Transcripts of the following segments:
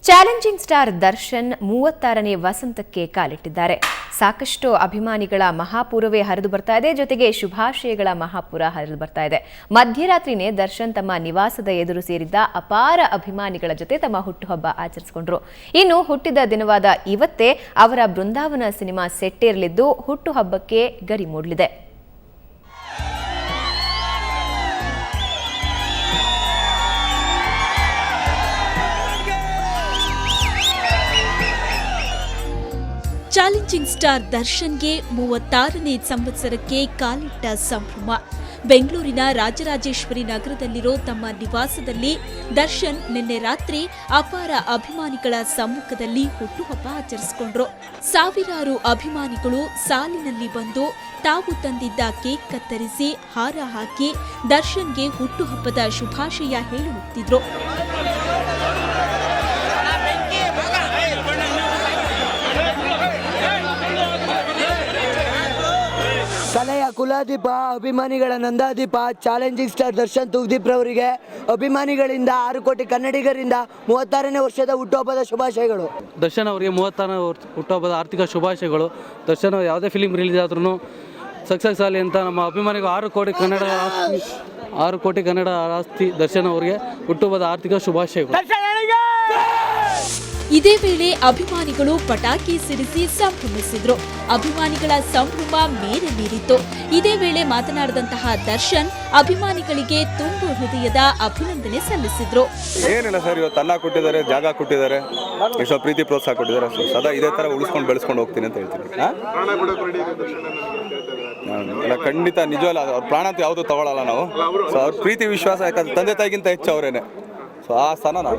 Challenging star Darshan 36ನೇ ವಸಂತಕ್ಕೆ ಕಾಲಿಟ್ಟಿದ್ದಾರೆ. ಸಾಕಷ್ಟು ಅಭಿಮಾನಿಗಳ ಮಹಾಪೂರವೇ ಹರಿದು ಬರ್ತಾ ಇದೆ. ಜೊತೆಗೆ ಶುಭಾಶಯಗಳ ಮಹಾಪೂರ ಹರಿದು ಬರ್ತಾ ಇದೆ. ಮಧ್ಯರಾತ್ರಿನೇ ದರ್ಶನ್ ತಮ್ಮ ನಿವಾಸದ ಎದುರು ಸೇರಿದ್ದ ಅಪಾರ ಅಭಿಮಾನಿಗಳ ಜೊತೆ ತಮ್ಮ ಹುಟ್ಟುಹಬ್ಬ ಆಚರಿಸಿಕೊಂಡ್ರು. ಇನ್ನು ಹುಟ್ಟಿದ ದಿನವಾದ ಇವತ್ತೇ ಅವರ ಬೃಂದಾವನ ಸಿನಿಮಾ ಸೆಟ್ಟೇರಲಿದ್ದು ಹುಟ್ಟುಹಬ್ಬಕ್ಕೆ ಗರಿ ಮೂಡಲಿದೆ. ಚಾಲೆಂಜಿಂಗ್ ಸ್ಟಾರ್ ದರ್ಶನ್ಗೆ 36ನೇ ಸಂವತ್ಸರಕ್ಕೆ ಕಾಲಿಟ್ಟ ಸಂಭ್ರಮ. ಬೆಂಗಳೂರಿನ ರಾಜರಾಜೇಶ್ವರಿ ನಗರದಲ್ಲಿರೋ ತಮ್ಮ ನಿವಾಸದಲ್ಲಿ ದರ್ಶನ್ ನಿನ್ನೆ ರಾತ್ರಿ ಅಪಾರ ಅಭಿಮಾನಿಗಳ ಸಮ್ಮುಖದಲ್ಲಿ ಹುಟ್ಟುಹಬ್ಬ ಆಚರಿಸಿಕೊಂಡ್ರು. ಸಾವಿರಾರು ಅಭಿಮಾನಿಗಳು ಸಾಲಿನಲ್ಲಿ ಬಂದು ತಾವು ತಂದಿದ್ದ ಕೇಕ್ ಕತ್ತರಿಸಿ ಹಾರ ಹಾಕಿ ದರ್ಶನ್ಗೆ ಹುಟ್ಟುಹಬ್ಬದ ಶುಭಾಶಯ ಹೇಳಿ ಹೋಗ್ತಿದ್ರು. ಕಲೆಯ ಕುಲದೀಪ, ಅಭಿಮಾನಿಗಳ ನಂದಾದೀಪ ಚಾಲೆಂಜಿಂಗ್ ಸ್ಟಾರ್ ದರ್ಶನ್ ತೂಗ್ದೀಪ್ ರವರಿಗೆ ಅಭಿಮಾನಿಗಳಿಂದ 6 ಕೋಟಿ ಕನ್ನಡಿಗರಿಂದ 36ನೇ ವರ್ಷದ ಹುಟ್ಟುಹಬ್ಬದ ಶುಭಾಶಯಗಳು. ದರ್ಶನ್ ಅವರಿಗೆ 36ನೇ ಹುಟ್ಟುಹಬ್ಬದ ಆರ್ಥಿಕ ಶುಭಾಶಯಗಳು. ದರ್ಶನ್ ಯಾವುದೇ ಫಿಲಿಮ್ ರಿಲೀಸ್ ಆದ್ರೂ ಸಕ್ಸಸ್ ಆಗಲಿ ಅಂತ ನಮ್ಮ ಅಭಿಮಾನಿಗಳು 6 ಕೋಟಿ ಕನ್ನಡ ಆಸ್ತಿ ದರ್ಶನ್ ಅವರಿಗೆ ಹುಟ್ಟುಹಬ್ಬದ ಆರ್ಥಿಕ ಶುಭಾಶಯಗಳು. ಇದೇ ವೇಳೆ ಅಭಿಮಾನಿಗಳು ಪಟಾಕಿ ಸಿಡಿಸಿ ಸಂಭ್ರಮಿಸಿದ್ರು. ಅಭಿಮಾನಿಗಳ ಸಂಭ್ರಮ ಮೇರೆ ಮೀರಿತ್ತು. ಇದೇ ವೇಳೆ ಮಾತನಾಡಿದಂತಹ ದರ್ಶನ್ ಅಭಿಮಾನಿಗಳಿಗೆ ತುಂಬು ಹೃದಯದ ಅಭಿನಂದನೆ ಸಲ್ಲಿಸಿದ್ರು. ಏನಿಲ್ಲ ಸರ್, ಇವತ್ತು ಅನ್ನ ಕೊಟ್ಟಿದ್ದಾರೆ, ಜಾಗ ಕೊಟ್ಟಿದ್ದಾರೆ, ಎಷ್ಟೋ ಪ್ರೀತಿ ಪ್ರೋತ್ಸಾಹ ಕೊಟ್ಟಿದ್ದಾರೆ. ಸದಾ ಇದೇ ತರ ಉಳಿಸ್ಕೊಂಡು ಬೆಳೆಸ್ಕೊಂಡು ಹೋಗ್ತೀನಿ ಅಂತ ಹೇಳ್ತೀನಿ. ಇಲ್ಲ, ಖಂಡಿತ ನಿಜವಲ್ಲ, ಅವ್ರ ಪ್ರಾಣ ಅಂತ ಯಾವುದು ತಗೊಳ್ಳಲ್ಲ ನಾವು. ಸೊ ಅವ್ರ ಪ್ರೀತಿ ವಿಶ್ವಾಸ, ಯಾಕಂದ್ರೆ ತಂದೆ ತಾಯಿಗಿಂತ ಹೆಚ್ಚು ಅವರೇನೆ. ಸೊ ಆ ಸ್ಥಾನ ನಾವು.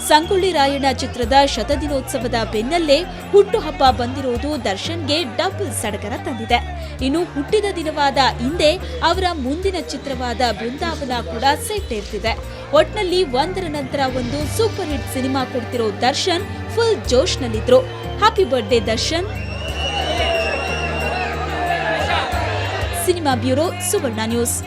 ಸಂಗೊಳ್ಳಿ ರಾಯಣ್ಣ ಚಿತ್ರದ ಶತದಿನೋತ್ಸವದ ಬೆನ್ನಲ್ಲೇ ಹುಟ್ಟುಹಬ್ಬ ಬಂದಿರುವುದು ದರ್ಶನ್ಗೆ ಡಬಲ್ ಸಡಗರ ತಂದಿದೆ. ಇನ್ನು ಹುಟ್ಟಿದ ದಿನವಾದ ಇಂದೇ ಅವರ ಮುಂದಿನ ಚಿತ್ರವಾದ ಬೃಂದಾವನ ಕೂಡ ಸೆಟ್ಟೇರ್ತಿದೆ. ಒಟ್ನಲ್ಲಿ ಒಂದರ ನಂತರ ಒಂದು ಸೂಪರ್ ಹಿಟ್ ಸಿನಿಮಾ ಕೊಡ್ತಿರೋ ದರ್ಶನ್ ಫುಲ್ ಜೋಶ್ನಲ್ಲಿದ್ರು. Happy birthday Darshan. Cinema bureau, Suvarna news.